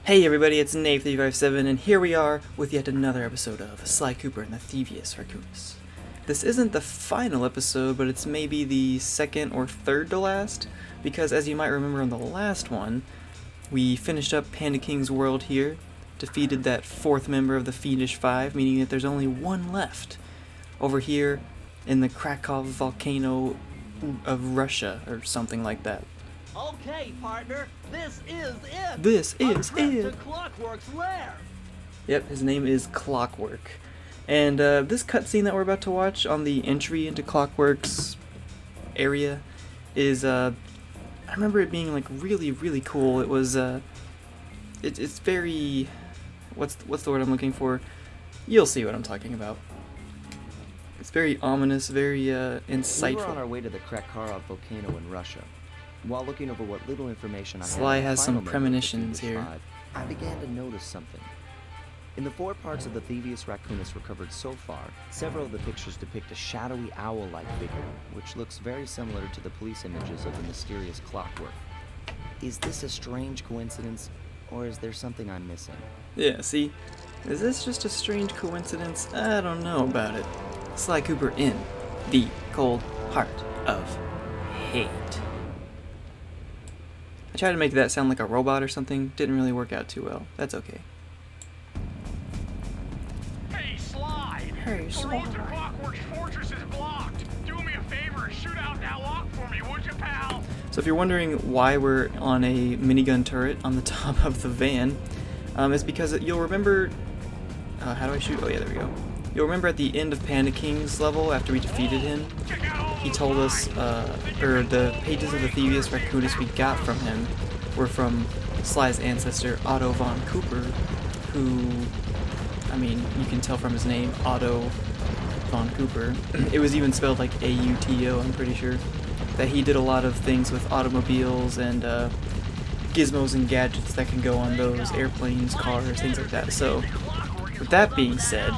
Hey everybody, it's Nate357, and here we are with yet another episode of Sly Cooper and the Thievius Raccoonus. This isn't the final episode, but it's maybe the second or third to last, because as you might remember on the last one, we finished up Panda King's world here, defeated that fourth member of the Fiendish Five, meaning that there's only one left, over here in the Krakow volcano of Russia, or something like that. Okay, partner, this is it. This is it. To Clockwerk's Lair. Yep, his name is Clockwerk. And this cutscene that we're about to watch on the entry into Clockwerk's area is, I remember it being like really cool. It was, it's very, what's the word I'm looking for? You'll see what I'm talking about. It's very ominous, very insightful. We were on our way to the Krakow volcano in Russia. While looking over what little information I Sly had, has some premonitions here. I began to notice something. In the 4 parts of the Thievius Raccoonus recovered so far, several of the pictures depict a shadowy owl-like figure, which looks very similar to the police images of the mysterious Clockwerk. Is this a strange coincidence, or is there something I'm missing? Yeah, see? Is this just a strange coincidence? I don't know about it. Sly Cooper in the cold heart of hate. I tried to make that sound like a robot or something. Didn't really work out too well. That's okay. Hey, Sly! Hey, The road to Clockwerk's fortress is blocked. Do me a favor and shoot out that lock for me, would you, pal? So if you're wondering why we're on a minigun turret on the top of the van, it's because you'll remember... how do I shoot? Oh yeah, there we go. You'll remember at the end of Panda King's level, after we defeated him, he told us, or the pages of the Thievius Raccoonus we got from him were from Sly's ancestor, Otto von Cooper, who, I mean, you can tell from his name, Otto von Cooper. It was even spelled like A-U-T-O, I'm pretty sure. That he did a lot of things with automobiles and gizmos and gadgets that can go on those, airplanes, cars, things like that. So, with that being said,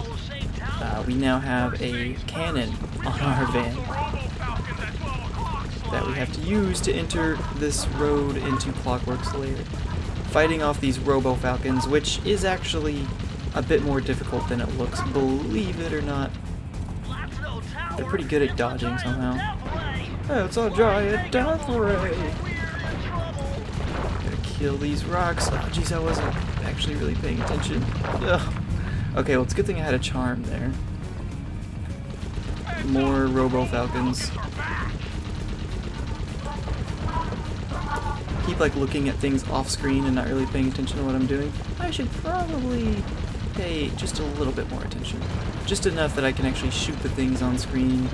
we now have a cannon on our van that we have to use to enter this road into Clockwerk's lair. Fighting off these robo-falcons, which is actually a bit more difficult than it looks, believe it or not. They're pretty good at dodging somehow. It's a giant death ray! Gotta kill these rocks. Oh jeez, I wasn't actually really paying attention. Ugh. Okay, well it's a good thing I had a charm there. More robo-falcons. Keep like looking at things off screen and not really paying attention to what I'm doing. I should probably pay just a little bit more attention. Just enough that I can actually shoot the things on screen,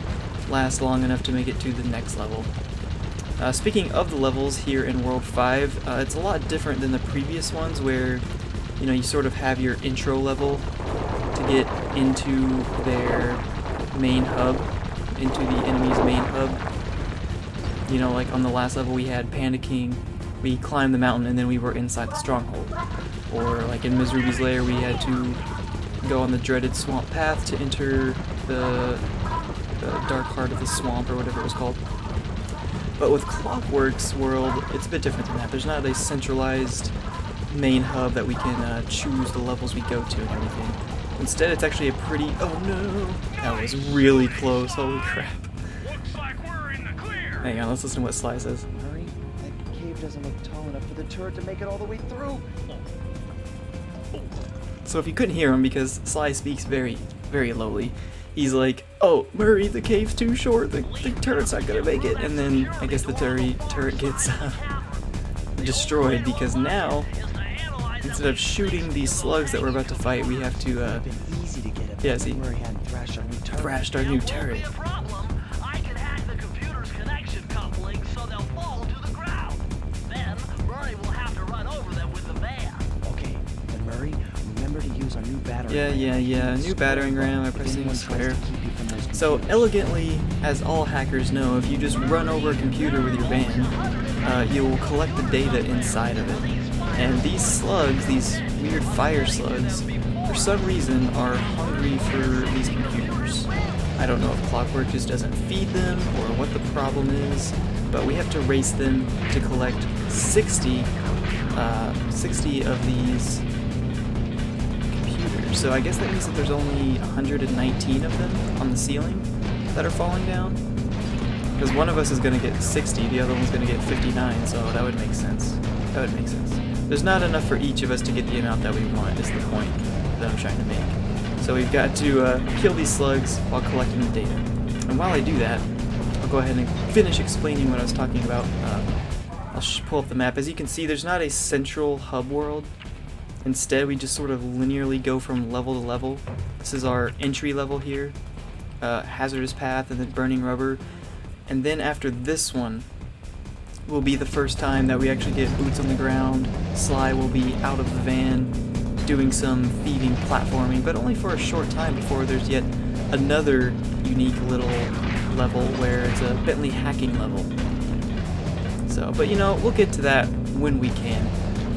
last long enough to make it to the next level. Speaking of the levels here in World 5, it's a lot different than the previous ones where, you know, you sort of have your intro level to get into their main hub, into the enemy's main hub. You know, like on the last level we had Panda King, we climbed the mountain and then we were inside the stronghold. Or like in Ms. Ruby's lair we had to go on the dreaded swamp path to enter the dark heart of the swamp or whatever it was called. But with Clockwerk's world, it's a bit different than that. There's not a centralized main hub that we can choose the levels we go to and everything. Instead, it's actually a pretty... Oh no! That was really close, holy crap. Looks like we're in the clear. Hang on, let's listen to what Sly says. Hurry, that cave doesn't look tall enough for the turret to make it all the way through. So if you couldn't hear him, because Sly speaks very lowly, he's like, oh, Murray, the cave's too short, the turret's not gonna make it. And then I guess the turret gets destroyed, because now, instead of shooting these slugs that we're about to fight, we have to, yeah, see, thrashed our new turret. I can hack the computer's connection coupling so they'll fall to the ground. Then Murray will have to run over them with the van. Okay, and Murray, remember to use our new battering ram. Yeah, new battering ram by pressing square. So elegantly, as all hackers know, if you just run over a computer with your van, you'll collect the data inside of it. And these slugs, these weird fire slugs, for some reason are hungry for these computers. I don't know if Clockwerk just doesn't feed them or what the problem is, but we have to race them to collect 60 60 of these computers. So I guess that means that there's only 119 of them on the ceiling that are falling down. Because one of us is going to get 60, the other one's going to get 59, so that would make sense. That would make sense. There's not enough for each of us to get the amount that we want, is the point that I'm trying to make. So we've got to kill these slugs while collecting the data. And while I do that, I'll go ahead and finish explaining what I was talking about. I'll pull up the map. As you can see, there's not a central hub world. Instead, we just sort of linearly go from level to level. This is our entry level here. Hazardous path and then burning rubber. And then after this one will be the first time that we actually get boots on the ground. Sly will be out of the van doing some thieving platforming, but only for a short time before there's yet another unique little level where it's a Bentley hacking level. So, but you know, we'll get to that when we can.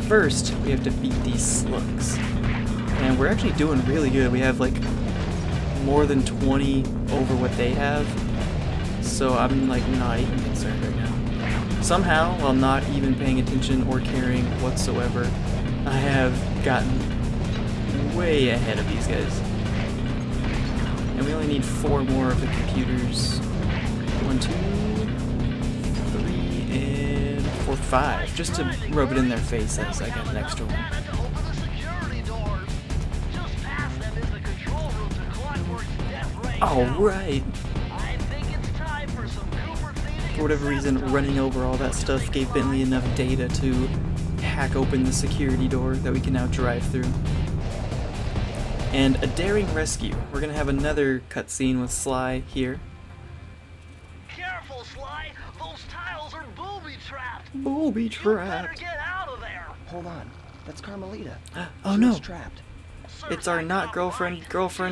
First, we have to beat these slugs. And we're actually doing really good. We have like more than 20 over what they have. So I'm like not even concerned right now. Somehow, while not even paying attention or caring whatsoever, I have gotten way ahead of these guys. And we only need 4 more of the computers. 1, 2, 3, and 4, 5. Just to rub it in their face as I got an extra one. Open the security doors. Just past them is the control room to Clockwerk's death ray. Alright. I think it's time for some Cooper thieving. For whatever reason, running over all that stuff gave Bentley enough data to hack open the security door that we can now drive through. And a daring rescue. We're gonna have another cutscene with Sly here. Careful, Sly. Those tiles are booby-trapped. Booby You better trapped. get out of there. Hold on. That's Carmelita. Oh She no, was trapped. it's our not girlfriend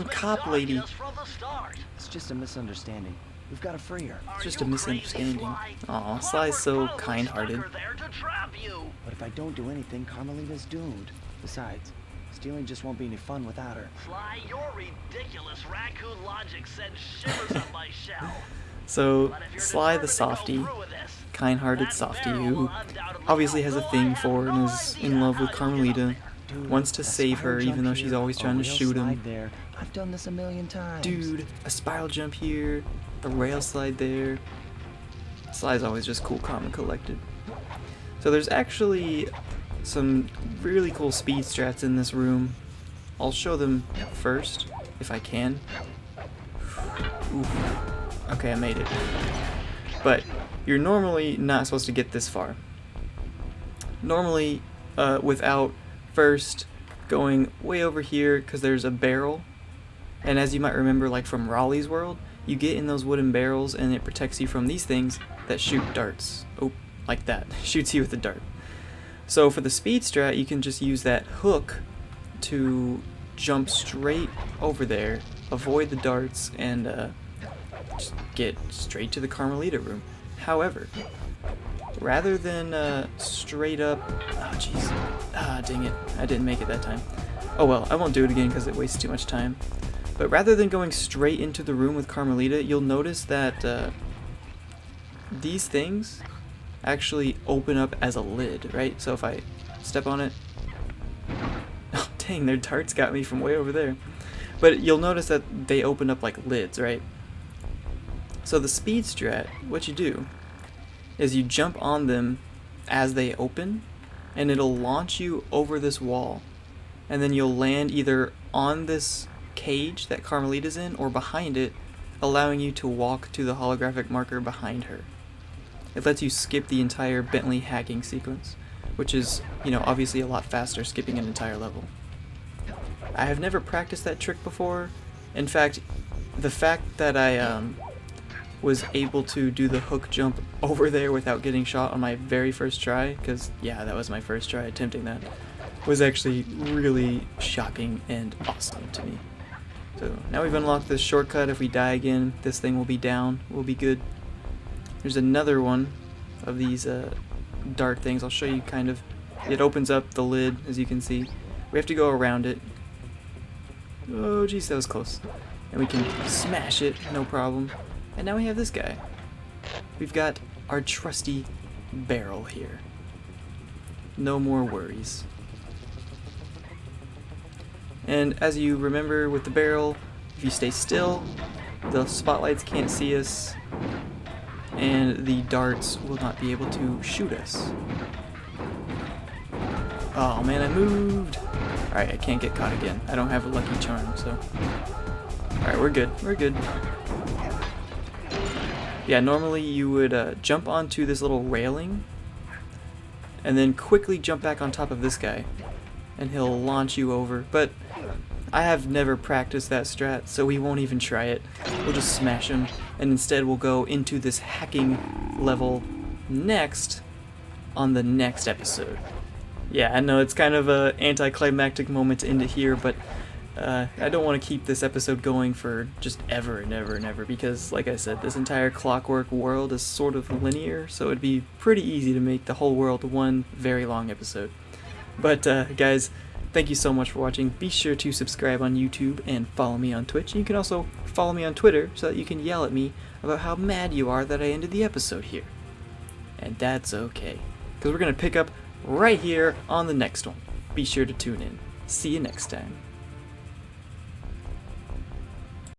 cop lady. Us from the start. It's just a misunderstanding. We've got to free her. Are Just you a misunderstanding. crazy, Sly? Aw, Sly's so Clockwerk probably kind-hearted. stuck her there to trap you. But if I don't do anything, Carmelita's doomed. Besides, stealing just won't be any fun without her. Sly, your ridiculous raccoon logic sends shivers up my shell. So, But if you're Sly the determined to go softy, through with this, kind-hearted that softy, barrel who will undoubtedly obviously has a help. thing I for have and no is idea in love how with you get up Carmelita, there. Dude, wants to a save her spiral even jump though she's here, always a trying to rail shoot him. slide there. I've done this a million times. Dude, a spiral jump here, a rail slide there. Sly's always just cool, calm, and collected. So there's actually some really cool speed strats in this room. I'll show them first, if I can. Oof. Okay, I made it. But you're normally not supposed to get this far. Normally, without first going way over here, because there's a barrel. And as you might remember, like from Raleigh's World, you get in those wooden barrels and it protects you from these things that shoot darts. Oh, like that. Shoots you with a dart. So for the speed strat, you can just use that hook to jump straight over there, avoid the darts, and just get straight to the Carmelita room. However, rather than straight up... Oh, jeez. Ah, dang it. I didn't make it that time. Oh well, I won't do it again because it wastes too much time. But rather than going straight into the room with Carmelita, you'll notice that these things actually open up as a lid, right? So if I step on it... Oh, dang, their darts got me from way over there. But you'll notice that they open up like lids, right? So the speed strat, what you do is you jump on them as they open, and it'll launch you over this wall. And then you'll land either on this cage that Carmelita's in or behind it, allowing you to walk to the holographic marker behind her. It lets you skip the entire Bentley hacking sequence, which is, you know, obviously a lot faster skipping an entire level. I have never practiced that trick before. In fact, the fact that I was able to do the hook jump over there without getting shot on my very first try, because yeah, that was my first try attempting that, was actually really shocking and awesome to me. So now we've unlocked this shortcut. If we die again, this thing will be down. We'll be good. There's another one of these dart things. I'll show you kind of. It opens up the lid, as you can see. We have to go around it. Oh, geez, that was close. And we can smash it, no problem. And now we have this guy. We've got our trusty barrel here. no more worries. And as you remember with the barrel, if you stay still, the spotlights can't see us, and the darts will not be able to shoot us. Oh man, I moved! Alright, I can't get caught again. I don't have a lucky charm, so... Alright, we're good. We're good. Yeah, normally you would jump onto this little railing, and then quickly jump back on top of this guy, and he'll launch you over, but I have never practiced that strat, so we won't even try it. We'll just smash him, and instead we'll go into this hacking level next on the next episode. Yeah, I know it's kind of a anticlimactic moment to end it here, but I don't want to keep this episode going for just ever and ever and ever, because, like I said, this entire Clockwerk world is sort of linear, so it'd be pretty easy to make the whole world one very long episode. But, guys, thank you so much for watching. Be sure to subscribe on YouTube and follow me on Twitch. You can also follow me on Twitter so that you can yell at me about how mad you are that I ended the episode here. And that's okay, because we're going to pick up right here on the next one. Be sure to tune in. See you next time.